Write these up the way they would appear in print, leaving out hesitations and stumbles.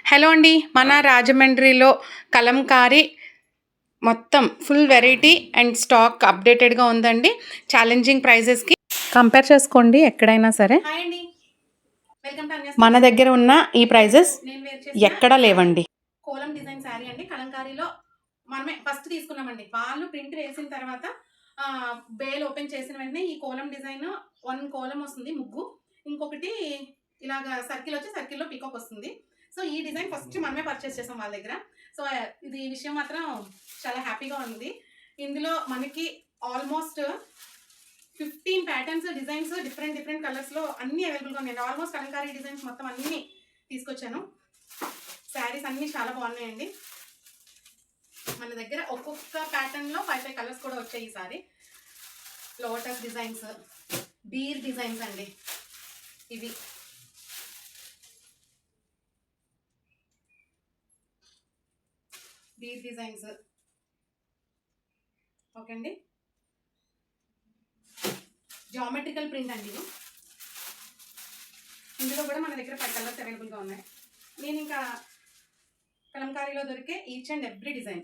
Hello అండి, మన రాజమండ్రిలో కలంకారీ మొత్తం ఫుల్ వెరైటీ అండ్ స్టాక్ అప్డేటెడ్గా ఉందండి. ఛాలెంజింగ్ ప్రైజెస్కి కంపేర్ చేసుకోండి ఎక్కడైనా సరే. మన దగ్గర ఉన్న ఈ ప్రైజెస్ ఎక్కడా లేవండి. కోలం డిజైన్ శారీ అండి, కలంకారీలో మనమే ఫస్ట్ తీసుకున్నామండి. వాళ్ళు ప్రింట్ వేసిన తర్వాత బేల్ ఓపెన్ చేసిన వెంటనే ఈ కోలం డిజైన్ 1 కోలం వస్తుంది ముగ్గు, ఇంకొకటి ఇలాగ సర్కిల్ వచ్చి సర్కిల్లో పికాక్ వస్తుంది. సో ఈ డిజైన్ ఫస్ట్ మనమే పర్చేస్ చేసాం వాళ్ళ దగ్గర. సో ఇది ఈ విషయం మాత్రం చాలా హ్యాపీగా ఉంది. ఇందులో మనకి ఆల్మోస్ట్ 15 ప్యాటర్న్స్, డిజైన్స్, డిఫరెంట్ కలర్స్లో అన్నీ అవైలబుల్గా ఉన్నాయండి. ఆల్మోస్ట్ కలంకారీ డిజైన్స్ మొత్తం అన్నీ తీసుకొచ్చాను. శారీస్ అన్నీ చాలా బాగున్నాయండి. మన దగ్గర ఒక్కొక్క ప్యాటర్న్లో 5 కలర్స్ కూడా వచ్చాయి. ఈసారి లోటస్ డిజైన్స్, బీర్ డిజైన్స్ అండి ఇవి. బీర్ డిజైన్స్ ఓకే అండి. జామెట్రికల్ ప్రింట్ అండి ఇది. ఇందులో కూడా మన దగ్గర 5 కలర్స్ అవైలబుల్గా ఉన్నాయి. నేను ఇంకా కలంకారీలో దొరికే each and every design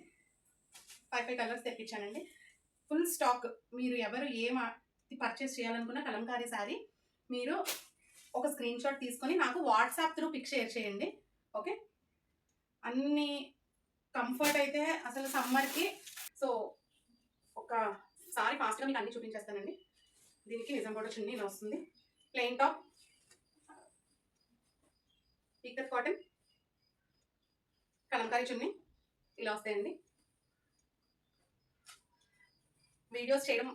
5 colours తెప్పించానండి. Full stock. మీరు ఎవరు ఏం పర్చేస్ చేయాలనుకున్న కలంకారీ శారీ మీరు ఒక స్క్రీన్ షాట్ తీసుకొని నాకు వాట్సాప్ త్రూ పిక్ షేర్ చేయండి. ఓకే, అన్ని కంఫర్ట్ అయితే అసలు సమ్మర్కి. సో ఒకసారి ఫాస్ట్గా మీకు అన్ని చూపించేస్తానండి. దీనికి నిజం కూడా చున్నీ ఇలా వస్తుంది. Plain top, ikat cotton, Kalamkari చున్నీ ఇలా వస్తాయండి. వీడియోస్ చేయడం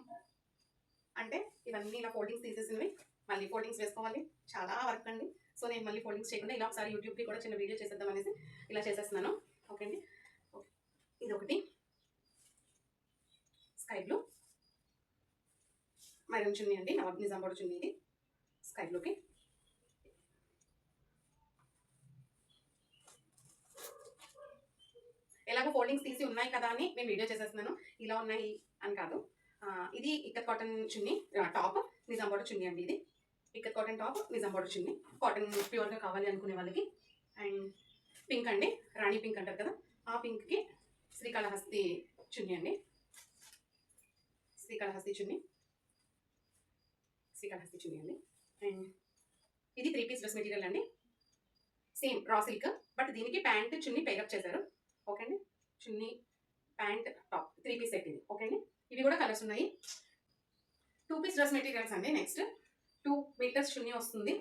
అంటే ఇవన్నీ ఇలా ఫోల్డింగ్స్ తీసేసినవి, మళ్ళీ ఫోల్డింగ్స్ వేసుకోవాలి, చాలా వర్క్ అండి. సో నేను మళ్ళీ ఫోల్డింగ్స్ చేయకుండా ఇలా ఒకసారి యూట్యూబ్కి కూడా చిన్న వీడియో చేసేద్దాం అనేసి ఇలా చేసేస్తున్నాను. ఓకే అండి. ఇది ఒకటి స్కై బ్లూ మైరూన్ చున్నీ అండి, నవాబ్ నిజాం బోర్డర్ చున్నీ. ఇది స్కై బ్లూకి ఎలాగో ఫోల్డింగ్స్ తీసి ఉన్నాయి కదా అని నేను వీడియో చేసేస్తున్నాను. ఇలా ఉన్నాయి అని కాదు. ఇది ఇక్కత్ కాటన్ చున్నీ టాప్, నిజాం బోర్డర్ చున్నీ అండి. ఇది ikat cotton top, Nizam border చున్నీ. కాటన్ ప్యూర్గా కావాలి అనుకునే వాళ్ళకి. అండ్ పింక్ అండి, రాణి పింక్ అంటారు కదా, ఆ పింక్కి శ్రీకాళహస్తి చున్నీ అండి. శ్రీకాళహస్తి చున్నీ అండి. అండ్ ఇది 3 పీస్ డ్రెస్ మెటీరియల్ అండి. సేమ్ రా సిల్క్, బట్ దీనికి ప్యాంట్ చున్నీ పేరప్ చేశారు. ఓకే అండి. చున్నీ ప్యాంట్ టాప్ 3 పీస్ సెట్ ఇది. ఓకే అండి. ఇవి కూడా కలర్స్ ఉన్నాయి. 2 పీస్ డ్రెస్ మెటీరియల్స్ అండి. నెక్స్ట్ 2 మీటర్స్ చున్నీ వస్తుంది.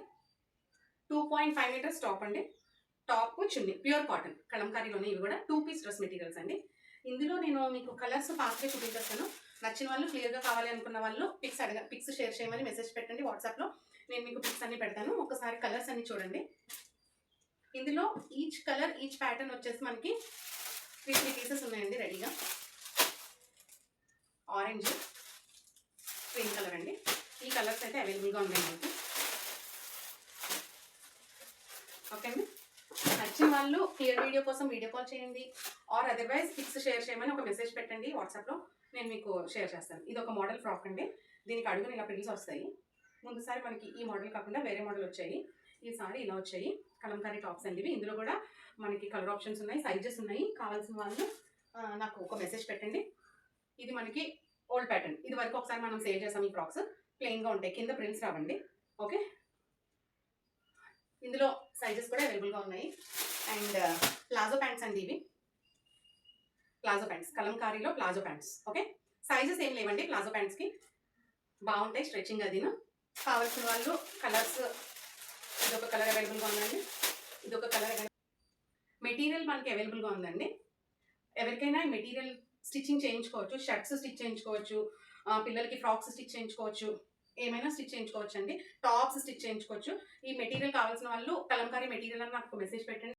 2.5 మీటర్స్ టాప్ అండి. టాప్ చున్నీ ప్యూర్ కాటన్ కలంకారీలోనే. ఇవి కూడా 2 పీస్ డ్రెస్ మెటీరియల్స్ అండి. ఇందులో నేను మీకు కలర్స్ ఫాస్ట్గా చూపించేస్తాను. నచ్చిన వాళ్ళు, క్లియర్గా కావాలి అనుకున్న వాళ్ళు పిక్స్ షేర్ చేయమని మెసేజ్ పెట్టండి వాట్సాప్లో. నేను మీకు పిక్స్ అన్ని పెడతాను. ఒకసారి కలర్స్ అన్ని చూడండి. ఇందులో ఈచ్ కలర్, ఈచ్ ప్యాటర్న్ వచ్చేసి మనకి 3 పీసెస్ ఉన్నాయండి రెడీగా. ఆరెంజ్, గ్రీన్ కలర్ అండి. ఈ కలర్స్ అయితే అవైలబుల్గా ఉన్నాయి మనకి. ఓకే అండి. నచ్చిన వాళ్ళు క్లియర్ వీడియో కోసం వీడియో కాల్ చేయండి, ఆర్ అదర్వైజ్ పిక్స్ షేర్ చేయమని ఒక మెసేజ్ పెట్టండి వాట్సాప్లో. నేను మీకు షేర్ చేస్తాను. ఇది ఒక మోడల్ ఫ్రాక్ అండి. దీనికి అడుగున ఇలా ప్రిల్స్ వస్తాయి. ముందుసారి మనకి ఈ మోడల్ కాకుండా వేరే మోడల్ వచ్చాయి. ఈసారి ఇలా వచ్చాయి. కలంకారీ టాప్స్ అండి ఇవి. ఇందులో కూడా మనకి కలర్ ఆప్షన్స్ ఉన్నాయి, సైజెస్ ఉన్నాయి. కావాల్సిన వాళ్ళు నాకు ఒక మెసేజ్ పెట్టండి. ఇది మనకి ఓల్డ్ ప్యాటర్న్. ఇది వరకు ఒకసారి మనం సేల్ చేసాం. ఈ ఫ్రాక్స్ ప్లెయిన్గా ఉంటాయి, కింద ప్రింట్స్ రావండి. ఓకే, ఇందులో సైజెస్ కూడా అవైలబుల్గా ఉన్నాయి. అండ్ ప్లాజో ప్యాంట్స్ అండి ఇవి. ప్లాజో ప్యాంట్స్, కలంకారీలో ప్లాజో ప్యాంట్స్. ఓకే, సైజెస్ ఏం లేవండి ప్లాజో ప్యాంట్స్కి. బాగుంటాయి, స్ట్రెచింగ్ అదిను. కావాల్సిన వాళ్ళు కలర్స్, ఇదొక కలర్ అవైలబుల్గా ఉందండి, ఇదొక కలర్. మెటీరియల్ మనకి అవైలబుల్గా ఉందండి. ఎవరికైనా ఈ మెటీరియల్ స్టిచ్చింగ్ చేయించుకోవచ్చు. షర్ట్స్ స్టిచ్ చేయించుకోవచ్చు, పిల్లలకి ఫ్రాక్స్ స్టిచ్ చేయించుకోవచ్చు, ఏమైనా స్టిచ్ చేయించుకోవచ్చు అండి. టాప్స్ స్టిచ్ చేయించుకోవచ్చు. ఈ మెటీరియల్ కావాల్సిన వాళ్ళు కలంకారీ మెటీరియల్ అని నాకు మెసేజ్ పెట్టండి.